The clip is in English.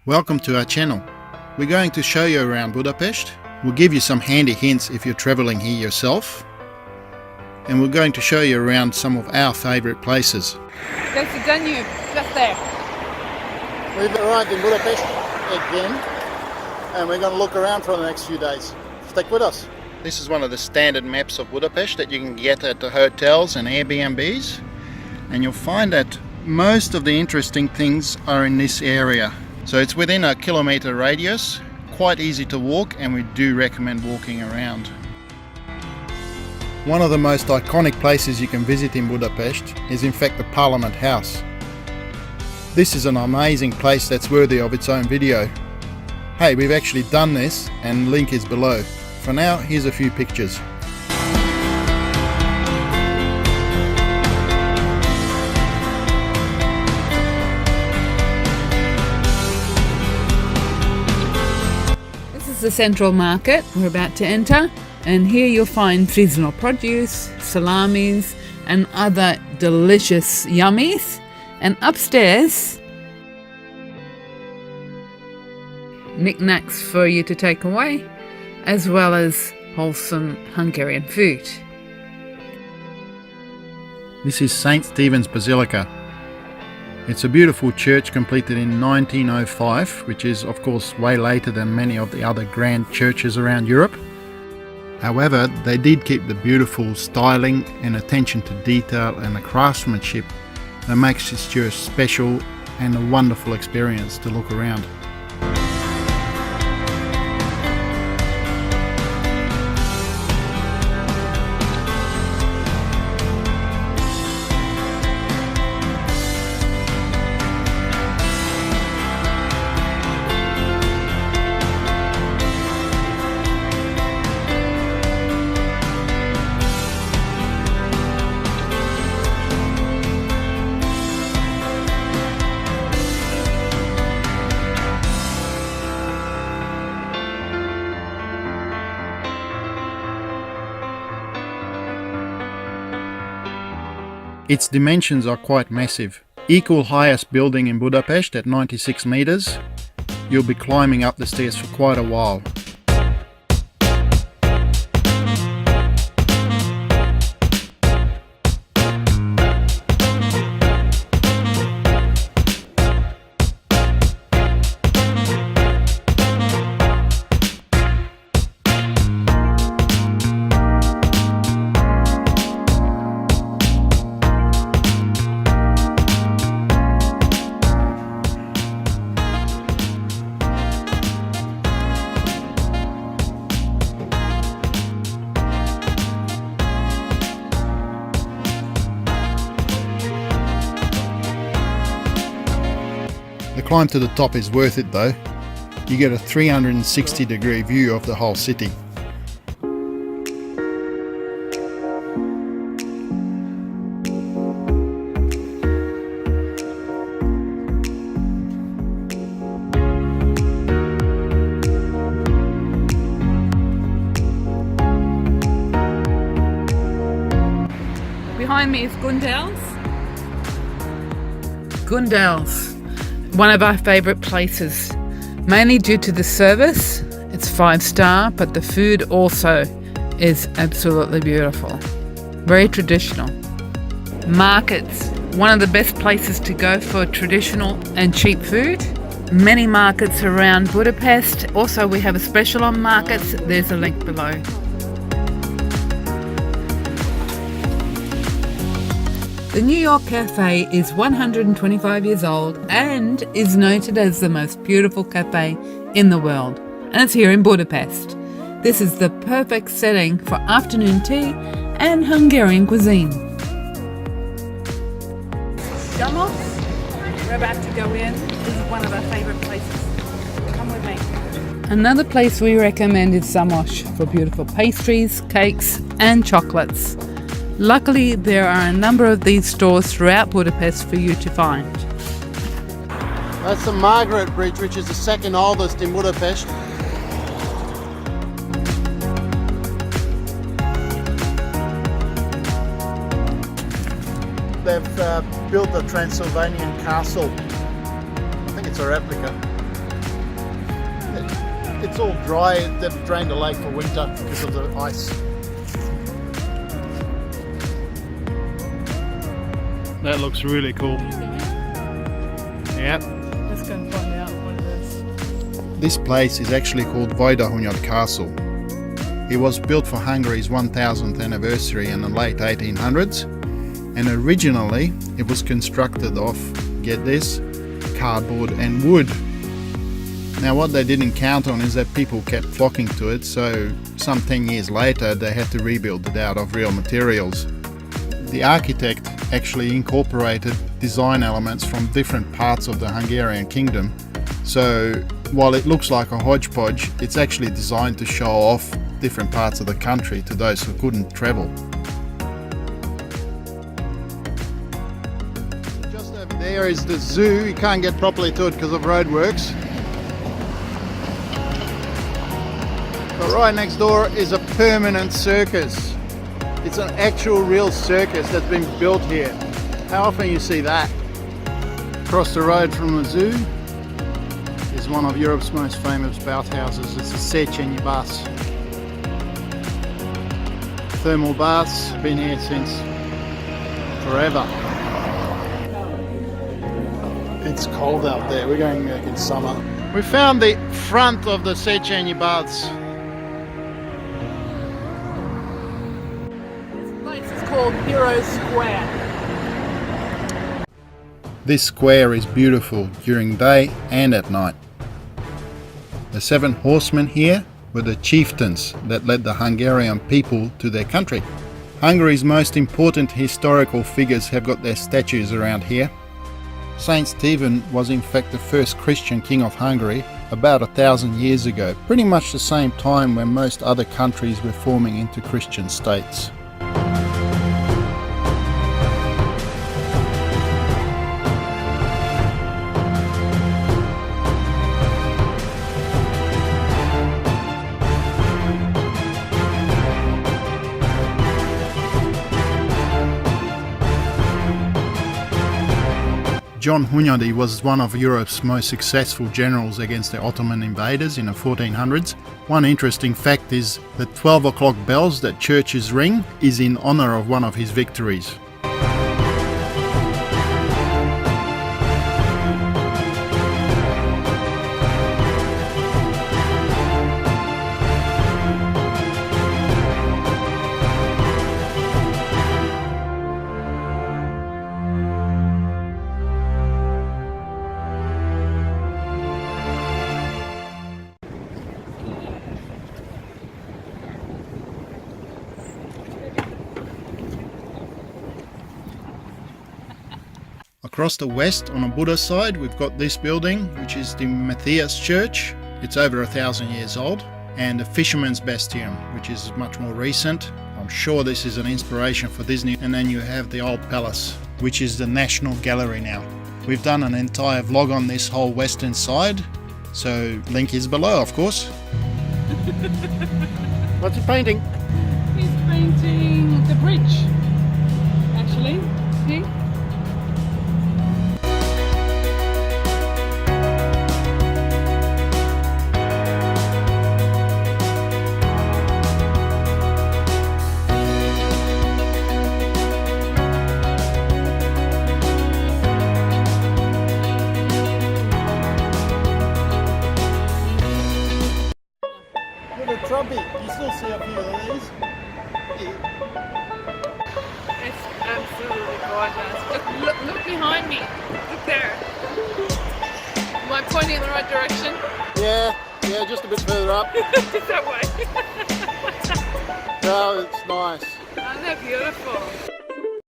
Welcome to our channel. We're going to show you around Budapest. We'll give you some handy hints if you're travelling here yourself. And we're going to show you around some of our favourite places. There's the Danube, just there. We've arrived in Budapest again, and we're going to look around for the next few days. Stick with us. This is one of the standard maps of Budapest that you can get at the hotels and Airbnbs. And you'll find that most of the interesting things are in this area. So it's within a kilometre radius, quite easy to walk, and we do recommend walking around. One of the most iconic places you can visit in Budapest is in fact the Parliament House. This is an amazing place that's worthy of its own video. Hey, we've actually done this and link is below. For now, here's a few pictures. The central market we're about to enter, and here you'll find seasonal produce, salamis and other delicious yummies, and upstairs knickknacks for you to take away, as well as wholesome Hungarian food. This is St. Stephen's Basilica. It's a beautiful church completed in 1905, which is of course way later than many of the other grand churches around Europe. However, they did keep the beautiful styling and attention to detail and the craftsmanship that makes this church special and a wonderful experience to look around. Its dimensions are quite massive. Equal highest building in Budapest at 96 meters. You'll be climbing up the stairs for quite a while. The climb to the top is worth it though. You get a 360-degree view of the whole city. Behind me is Gundel's. Gundel's, one of our favourite places, mainly due to the service. It's 5-star, but the food also is absolutely beautiful. Very traditional. Markets, one of the best places to go for traditional and cheap food. Many markets around Budapest. Also, we have a special on markets. There's a link below. The New York Cafe is 125 years old and is noted as the most beautiful cafe in the world, and it's here in Budapest. This is the perfect setting for afternoon tea and Hungarian cuisine. Jamos, we're about to go in. This is one of our favourite places. Come with me. Another place we recommend is Samos for beautiful pastries, cakes and chocolates. Luckily, there are a number of these stores throughout Budapest for you to find. That's the Margaret Bridge, which is the second oldest in Budapest. They've built a Transylvanian castle. I think it's a replica. it's all dry. They've drained the lake for winter because of the ice. That looks really cool. Yep. Let's go and find out what it is. This place is actually called Budapest Castle. It was built for Hungary's 1000th anniversary in the late 1800s, and originally it was constructed of, get this, cardboard and wood. Now what they didn't count on is that people kept flocking to it, so some 10 years later they had to rebuild it out of real materials. The architect actually incorporated design elements from different parts of the Hungarian kingdom, so while it looks like a hodgepodge, it's actually designed to show off different parts of the country to those who couldn't travel. Just over there is the zoo. You can't get properly to it because of roadworks. But right next door is a permanent circus. It's an actual real circus that's been built here. How often you see that? Across the road from the zoo is one of Europe's most famous bathhouses. It's the Széchenyi baths. Thermal baths, been here since forever. It's cold out there, we're going back in summer. We found the front of the Széchenyi baths. This place is called Hero Square. This square is beautiful during day and at night. The 7 horsemen here were the chieftains that led the Hungarian people to their country. Hungary's most important historical figures have got their statues around here. Saint Stephen was in fact the first Christian king of Hungary about 1,000 years ago, pretty much the same time when most other countries were forming into Christian states. John Hunyadi was one of Europe's most successful generals against the Ottoman invaders in the 1400s. One interesting fact is that 12 o'clock bells that churches ring is in honour of one of his victories. Across the west on the Buddha side we've got this building, which is the Matthias Church. It's over 1,000 years old. And the Fisherman's Bastion, which is much more recent. I'm sure this is an inspiration for Disney. And then you have the Old Palace, which is the National Gallery now. We've done an entire vlog on this whole western side, so link is below, of course. What's he painting? He's painting the bridge, actually. See? Trumpy, you still see a few of these? It's absolutely gorgeous. Look behind me. Look there. Am I pointing in the right direction? Yeah, just a bit further up. That way. No, it's nice. Aren't they beautiful?